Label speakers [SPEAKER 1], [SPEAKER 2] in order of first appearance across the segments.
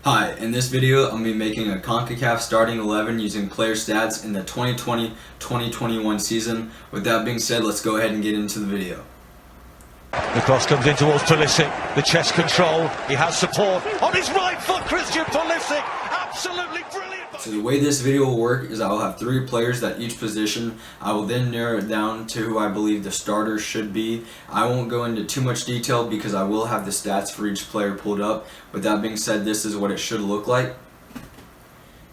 [SPEAKER 1] Hi, in this video I'm going to be making a Concacaf starting 11 using player stats in the 2020-2021 season. With that being said, let's go ahead and get into the video.
[SPEAKER 2] The cross comes in towards Pulisic, the chest control, he has support on his right foot. Christian Pulisic, absolutely brilliant.
[SPEAKER 1] So the way this video will work is I will have 3 players at each position. I will then narrow it down to who I believe the starter should be. I won't go into too much detail because I will have the stats for each player pulled up. With that being said, this is what it should look like.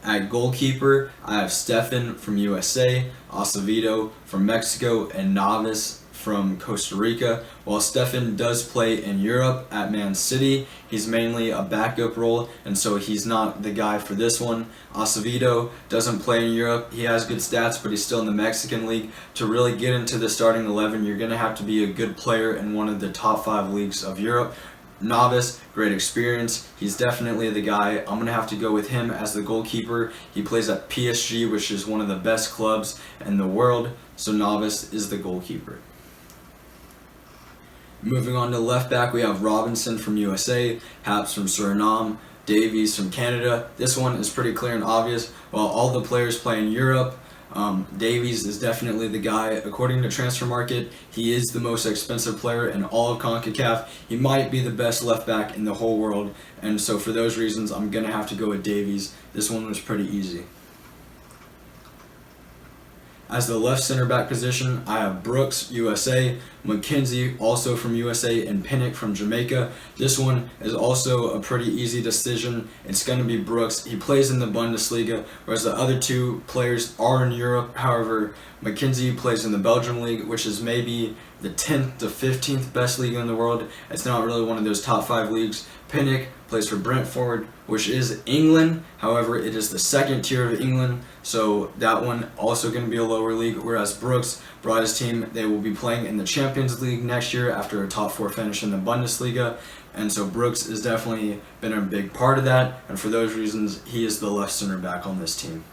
[SPEAKER 1] At goalkeeper, I have Stefan from USA, Acevedo from Mexico, and Navas from Costa Rica. While Stefan does play in Europe at Man City, he's mainly a backup role, and so he's not the guy for this one. Acevedo doesn't play in Europe. He has good stats, but he's still in the Mexican league. To really get into the starting 11, you're going to have to be a good player in one of the top 5 leagues of Europe. Navas, great experience. He's definitely the guy. I'm going to have to go with him as the goalkeeper. He plays at PSG, which is one of the best clubs in the world, so Navas is the goalkeeper. Moving on to left back, we have Robinson from USA, Haps from Suriname, Davies from Canada. This one is pretty clear and obvious. While all the players play in Europe, Davies is definitely the guy. According to Transfer Market, he is the most expensive player in all of CONCACAF. He might be the best left back in the whole world, and so for those reasons, I'm going to have to go with Davies. This one was pretty easy. As the left center back position, I have Brooks, USA, McKenzie, also from USA, and Pinnock from Jamaica. This one is also a pretty easy decision. It's going to be Brooks. He plays in the Bundesliga, whereas the other 2 players are in Europe. However, McKenzie plays in the Belgium league, which is maybe the 10th to 15th best league in the world. It's not really one of those top 5 leagues. Pinnock plays for Brentford, which is England. However, it is the 2nd tier of England, so that one also going to be a lower league. Whereas Brooks brought his team, they will be playing in the Champions League next year after a top 4 finish in the Bundesliga. And so Brooks has definitely been a big part of that, and for those reasons, he is the left center back on this team.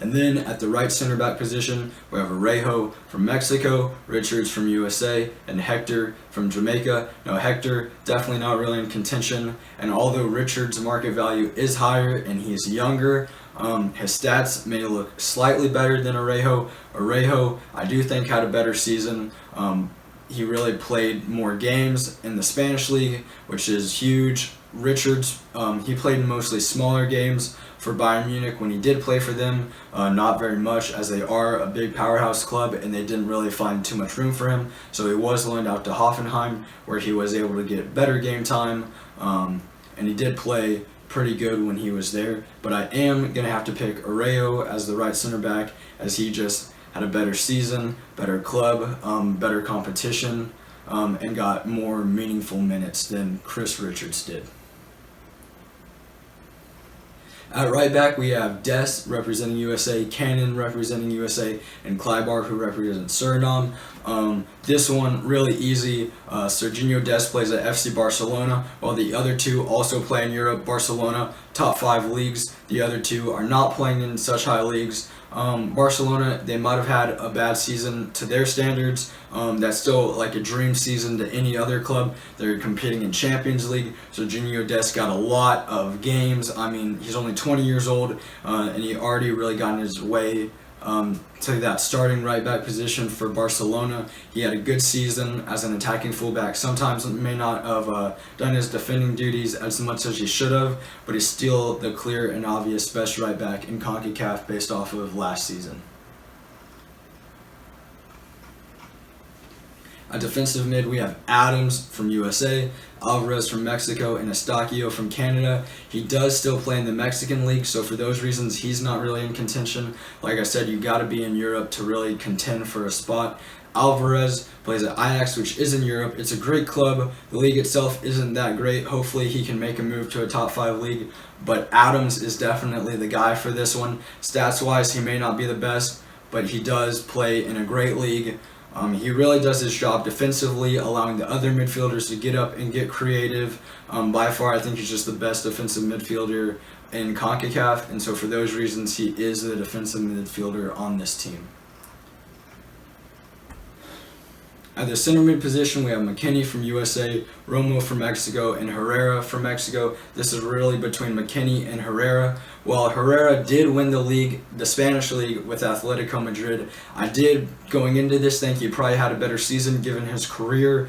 [SPEAKER 1] And then at the right center back position, we have Arejo from Mexico, Richards from USA, and Hector from Jamaica. Now Hector, definitely not really in contention, and although Richards' market value is higher and he's younger, his stats may look slightly better than Arejo. Arejo, I do think, had a better season. He really played more games in the Spanish league, which is huge. Richards, he played in mostly smaller games for Bayern Munich when he did play for them, not very much, as they are a big powerhouse club and they didn't really find too much room for him. So he was loaned out to Hoffenheim, where he was able to get better game time, and he did play pretty good when he was there. But I am going to have to pick Arejo as the right center back, as he just had a better season, better club, better competition, and got more meaningful minutes than Chris Richards did. At right back, we have Des representing USA, Cannon representing USA, and Kleibar, who represents Suriname. This one really easy. Serginho Des plays at FC Barcelona, while the other 2 also play in Europe. Barcelona, top 5 leagues. The other 2 are not playing in such high leagues. Barcelona, they might have had a bad season to their standards. That's still like a dream season to any other club. They're competing in Champions League. Serginho Des got a lot of games. I mean, he's only 20 years old, and he already really got in his way to that starting right back position for Barcelona. He had a good season as an attacking fullback. Sometimes may not have done his defending duties as much as he should have, but he's still the clear and obvious best right back in CONCACAF based off of last season. At defensive mid, we have Adams from USA, Alvarez from Mexico, and Estacio from Canada. He does still play in the Mexican league, so for those reasons, he's not really in contention. Like I said, you got to be in Europe to really contend for a spot. Alvarez plays at Ajax, which is in Europe. It's a great club. The league itself isn't that great. Hopefully he can make a move to a top 5 league, but Adams is definitely the guy for this one. Stats-wise, he may not be the best, but he does play in a great league. He really does his job defensively, allowing the other midfielders to get up and get creative. By far, I think he's just the best defensive midfielder in CONCACAF, and so for those reasons, he is the defensive midfielder on this team. At the center mid position, we have McKinney from USA, Romo from Mexico, and Herrera from Mexico. This is really between McKinney and Herrera. While Herrera did win the league, the Spanish league with Atletico Madrid, I did, going into this, think he probably had a better season given his career.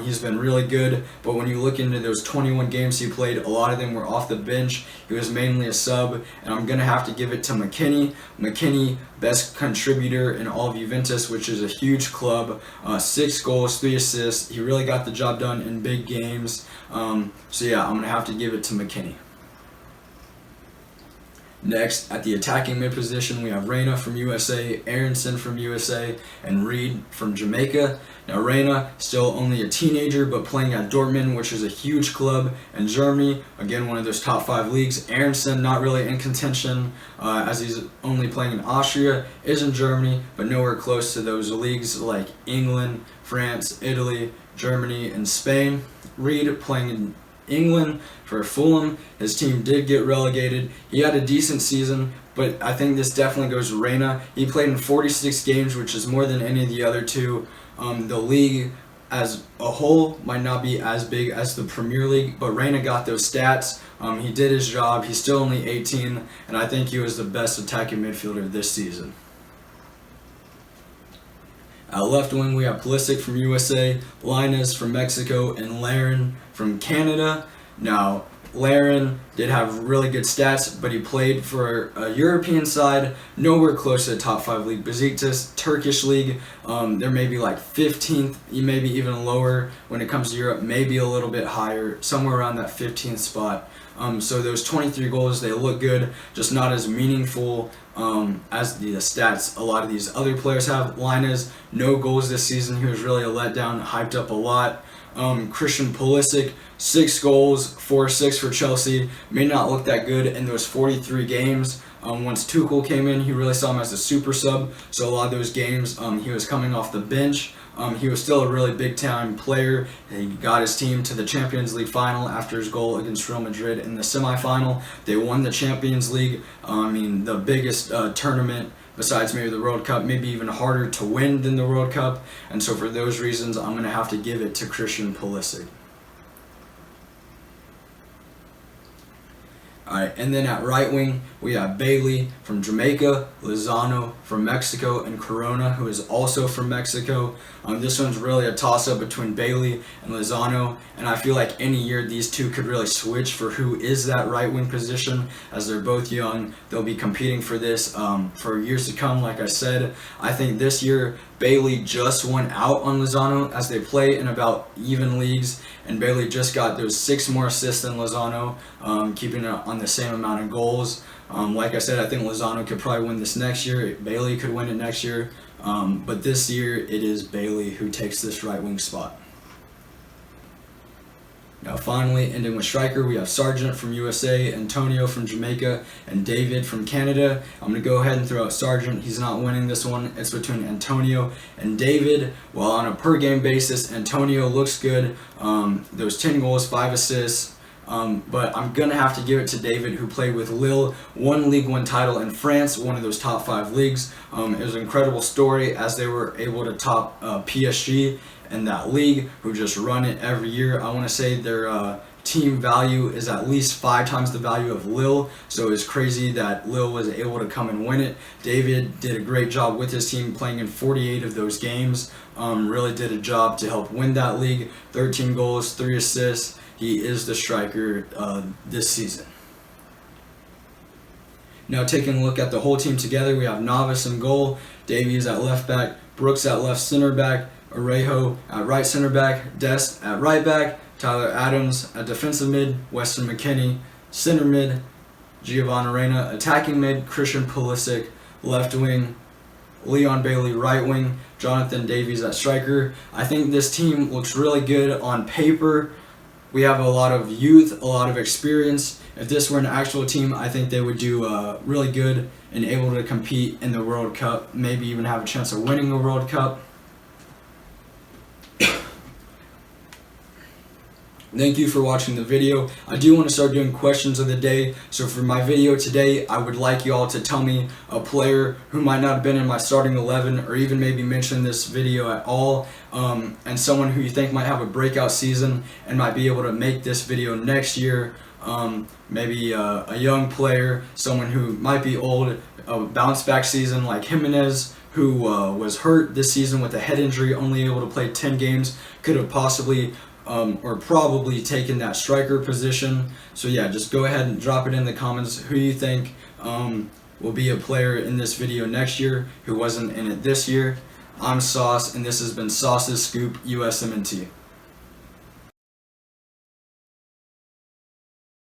[SPEAKER 1] He's been really good, but when you look into those 21 games he played, a lot of them were off the bench. He was mainly a sub, and I'm going to have to give it to McKinney. McKinney, best contributor in all of Juventus, which is a huge club. 6 goals, 3 assists. He really got the job done in big games. So yeah, I'm going to have to give it to McKinney. Next, at the attacking mid position, we have Reyna from USA, Aronson from USA, and Reed from Jamaica. Now, Reyna, still only a teenager, but playing at Dortmund, which is a huge club in Germany. Again, one of those top 5 leagues. Aronson, not really in contention, as he's only playing in Austria, is in Germany, but nowhere close to those leagues like England, France, Italy, Germany, and Spain. Reed playing in England for Fulham. His team did get relegated. He had a decent season, but I think this definitely goes to Reyna. He played in 46 games, which is more than any of the other two. The league as a whole might not be as big as the Premier League, but Reyna got those stats. He did his job. He's still only 18, and I think he was the best attacking midfielder this season. At left wing, we have Pulisic from USA, Lainez from Mexico, and Larin from Canada. Now, Larin did have really good stats, but he played for a European side, nowhere close to the top 5 league. Besiktas, Turkish league, they're maybe like 15th, maybe even lower when it comes to Europe, maybe a little bit higher, somewhere around that 15th spot. So those 23 goals, they look good, just not as meaningful as the stats a lot of these other players have. Lainez, no goals this season. He was really a letdown, hyped up a lot. Christian Pulisic, 6 goals, 4-6 for Chelsea. May not look that good in those 43 games. Once Tuchel came in, he really saw him as a super sub. So a lot of those games, he was coming off the bench. He was still a really big-time player. He got his team to the Champions League final after his goal against Real Madrid in the semifinal. They won the Champions League. The biggest tournament besides maybe the World Cup, maybe even harder to win than the World Cup. And so for those reasons, I'm going to have to give it to Christian Pulisic. Alright, and then at right wing, we have Bailey from Jamaica, Lozano from Mexico, and Corona, who is also from Mexico. This one's really a toss-up between Bailey and Lozano, and I feel like any year these two could really switch for who is that right wing position, as they're both young. They'll be competing for this for years to come, like I said. I think this year, Bailey just won out on Lozano as they play in about even leagues, and Bailey just got those 6 more assists than Lozano, keeping it on the same amount of goals. Like I said, I think Lozano could probably win this next year. Bailey could win it next year, but this year it is Bailey who takes this right wing spot. Now finally, ending with striker, we have Sargent from USA, Antonio from Jamaica, and David from Canada. I'm going to go ahead and throw out Sargent. He's not winning this one. It's between Antonio and David. Well, on a per game basis, Antonio looks good. Those 10 goals, 5 assists. But I'm going to have to give it to David, who played with Lille, won League One title in France, one of those top 5 leagues. It was an incredible story as they were able to top PSG in that league, who just run it every year. I want to say their team value is at least 5 times the value of Lille, so it's crazy that Lille was able to come and win it. David did a great job with his team, playing in 48 of those games. Really did a job to help win that league. 13 goals, 3 assists. He is the striker this season. Now taking a look at the whole team together, we have Navas in goal, Davies at left back, Brooks at left center back, Orejo at right center back, Dest at right back, Tyler Adams at defensive mid, Weston McKennie center mid, Giovanni Reyna attacking mid, Christian Pulisic left wing, Leon Bailey right wing, Jonathan Davies at striker. I think this team looks really good on paper. We have a lot of youth, a lot of experience. If this were an actual team, I think they would do really good and able to compete in the World Cup, maybe even have a chance of winning the World Cup. Thank you for watching the video. I do want to start doing questions of the day. So for my video today, I would like you all to tell me a player who might not have been in my starting 11 or even maybe mention this video at all, and someone who you think might have a breakout season and might be able to make this video next year. Maybe a young player, someone who might be old, a bounce back season like Jimenez, who was hurt this season with a head injury, only able to play 10 games, could have possibly or probably taken that striker position. So yeah, just go ahead and drop it in the comments who you think will be a player in this video next year who wasn't in it this year. I'm Sauce, and this has been Sauce's Scoop USMNT.